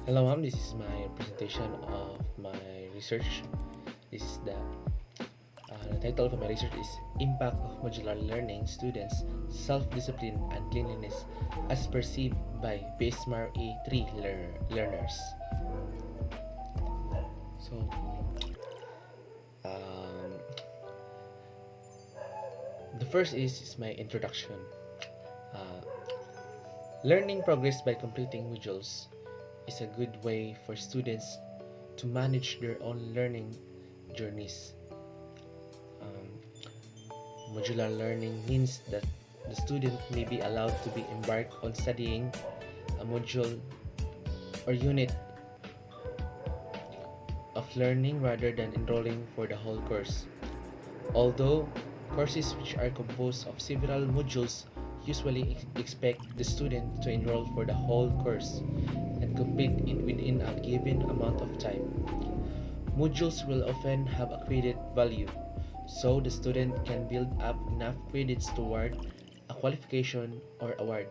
Hello, ma'am. This is my presentation of my research. This is the title of my research is Impact of Modular Learning Students Self-Discipline and Cleanliness as Perceived by PSMAR A3 learners. So, um, the first is my introduction. Uh, Learning progress by completing modules is a good way for students to manage their own learning journeys. Um, Modular learning means that the student may be allowed to be embarked on studying a module or unit of learning rather than enrolling for the whole course. Although courses which are composed of several modules usually expect the student to enroll for the whole course and complete it within a given amount of time. Modules will often have a credit value, so the student can build up enough credits toward a qualification or award.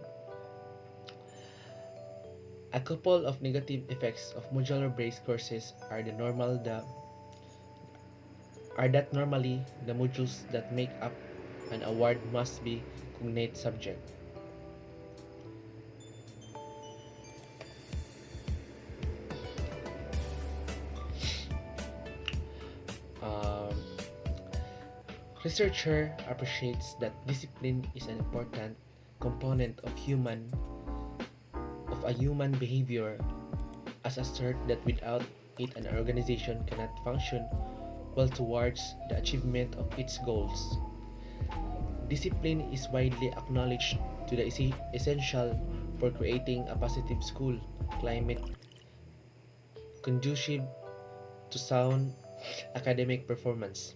A couple of negative effects of modular-based courses are that normally the modules that make up an award must be cognate subject. Um, Researcher appreciates that discipline is an important component of a human behavior, as assert that without it an organization cannot function well towards the achievement of its goals. Discipline is widely acknowledged to be essential for creating a positive school climate conducive to sound academic performance.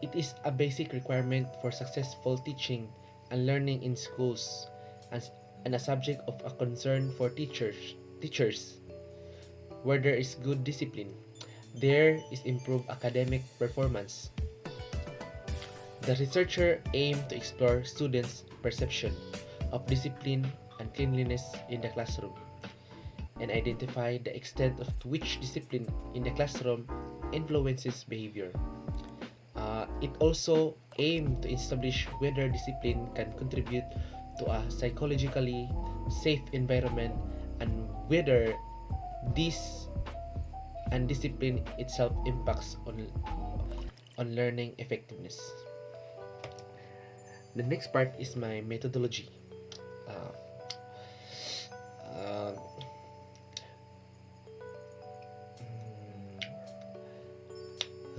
It is a basic requirement for successful teaching and learning in schools and a subject of a concern for teachers. Where there is good discipline, there is improved academic performance. The researcher aimed to explore students' perception of discipline and cleanliness in the classroom and identify the extent to which discipline in the classroom influences behavior. It also aimed to establish whether discipline can contribute to a psychologically safe environment and whether this and discipline itself impacts on learning effectiveness. The next part is my methodology. Uh, uh,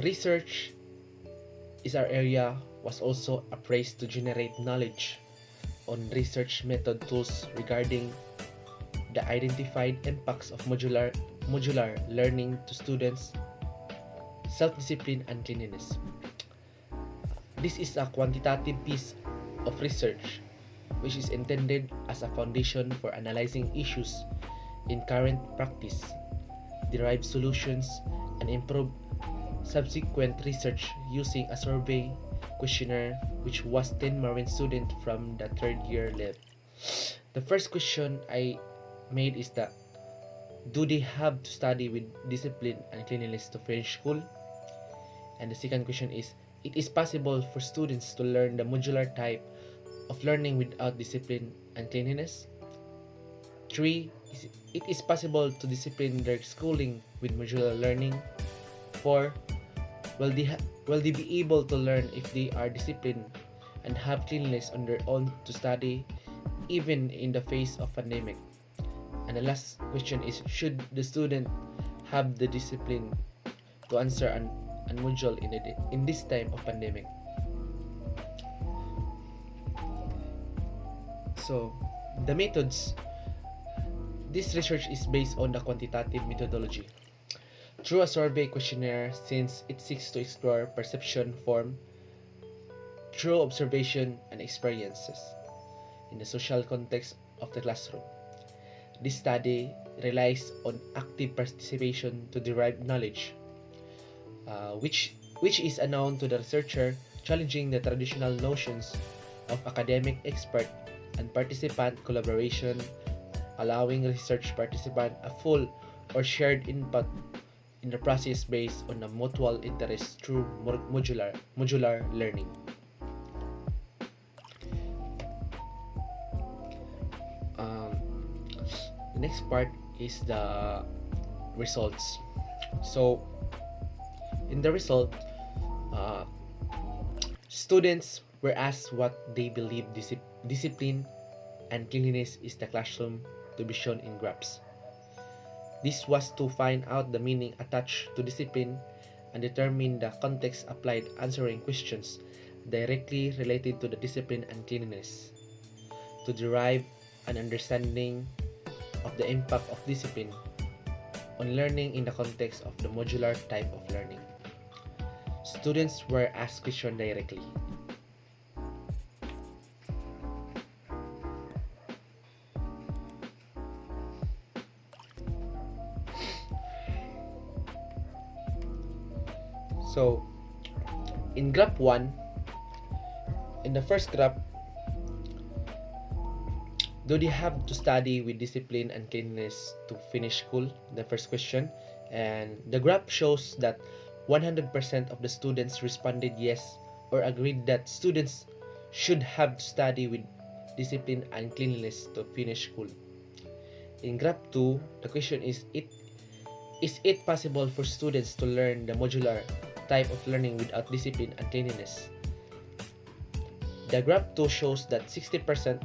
Research is our area was also appraised to generate knowledge on research method tools regarding the identified impacts of modular learning to students, self-discipline and cleanliness. This is a quantitative piece of research which is intended as a foundation for analyzing issues in current practice, derive solutions, and improve subsequent research using a survey questionnaire which was 10 marine students from the third year level. The first question I made is that do they have to study with discipline and cleanliness to finish school? And the second question is it is possible for students to learn the modular type of learning without discipline and cleanliness? 3. It is possible to discipline their schooling with modular learning? 4. Will they be able to learn if they are disciplined and have cleanliness on their own to study even in the face of pandemic? And the last question is should the student have the discipline to answer an module in this time of pandemic? So, the methods. This research is based on the quantitative methodology. Through a survey questionnaire, since it seeks to explore perception form through observation and experiences in the social context of the classroom. This study relies on active participation to derive knowledge, which is unknown to the researcher, challenging the traditional notions of academic expert and participant collaboration allowing research participants a full or shared input in the process based on a mutual interest through modular learning. Um, the next part is the results. So, in the result, uh, students were asked what they believe discipline and cleanliness is the classroom to be shown in graphs. This was to find out the meaning attached to discipline and determine the context applied answering questions directly related to the discipline and cleanliness, to derive an understanding of the impact of discipline on learning in the context of the modular type of learning. Students were asked questions directly. So, in graph 1, in the first graph, do they have to study with discipline and cleanliness to finish school? The first question. And the graph shows that 100% of the students responded yes or agreed that students should have to study with discipline and cleanliness to finish school. In graph 2, the question is it possible for students to learn the modular type of learning without discipline and cleanliness? The graph 2 shows that 60%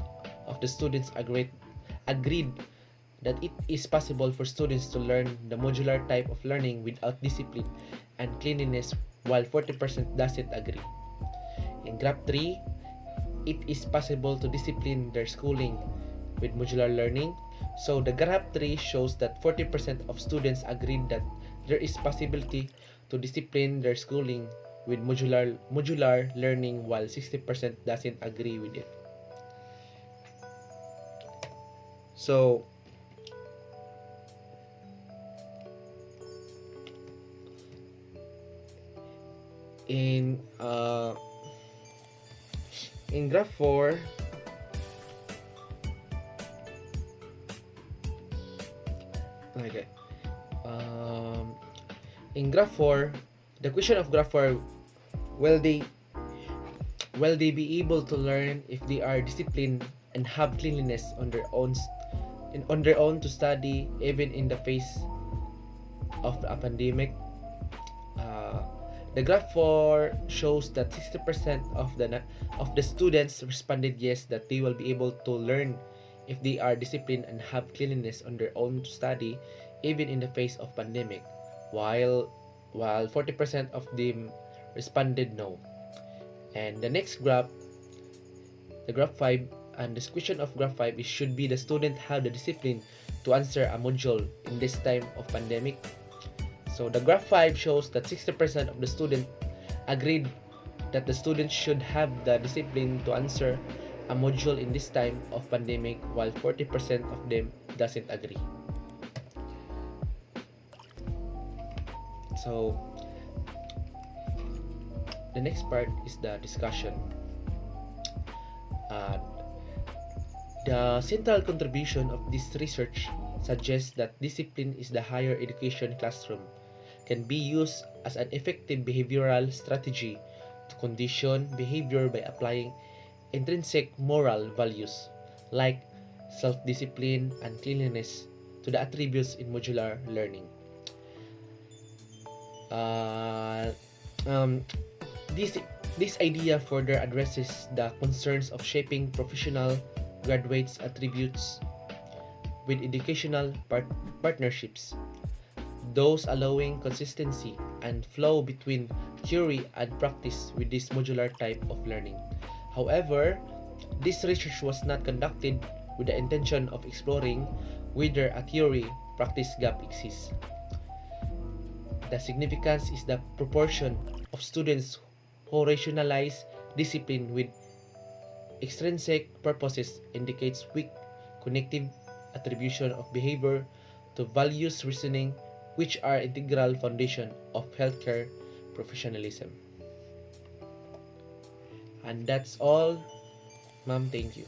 of the students agreed that it is possible for students to learn the modular type of learning without discipline and cleanliness, while 40% doesn't agree. In graph 3, it is possible to discipline their schooling with modular learning. So the graph 3 shows that 40% of students agreed that there is possibility to discipline their schooling with modular learning, while 60% doesn't agree with it. So in graph 4, okay, in graph 4, the question of graph 4, will they be able to learn if they are disciplined and have cleanliness on their own to study even in the face of a pandemic? The graph 4 shows that 60% of the students responded yes, that they will be able to learn if they are disciplined and have cleanliness on their own to study even in the face of pandemic, while 40% of them responded no. And the next graph, the graph 5, and the question of graph 5 is, should be the student have the discipline to answer a module in this time of pandemic? So the graph 5 shows that 60% of the student agreed that the student should have the discipline to answer a module in this time of pandemic, while 40% of them doesn't agree. So the next part is the discussion. The central contribution of this research suggests that discipline is the higher education classroom can be used as an effective behavioral strategy to condition behavior by applying intrinsic moral values like self-discipline and cleanliness to the attributes in modular learning. This idea further addresses the concerns of shaping professional graduates' attributes with educational partnerships, those allowing consistency and flow between theory and practice with this modular type of learning. However, this research was not conducted with the intention of exploring whether a theory-practice gap exists. The significance is the proportion of students who rationalize discipline with extrinsic purposes indicates weak connective attribution of behavior to values reasoning, which are integral foundation of healthcare professionalism. And that's all, ma'am. Thank you.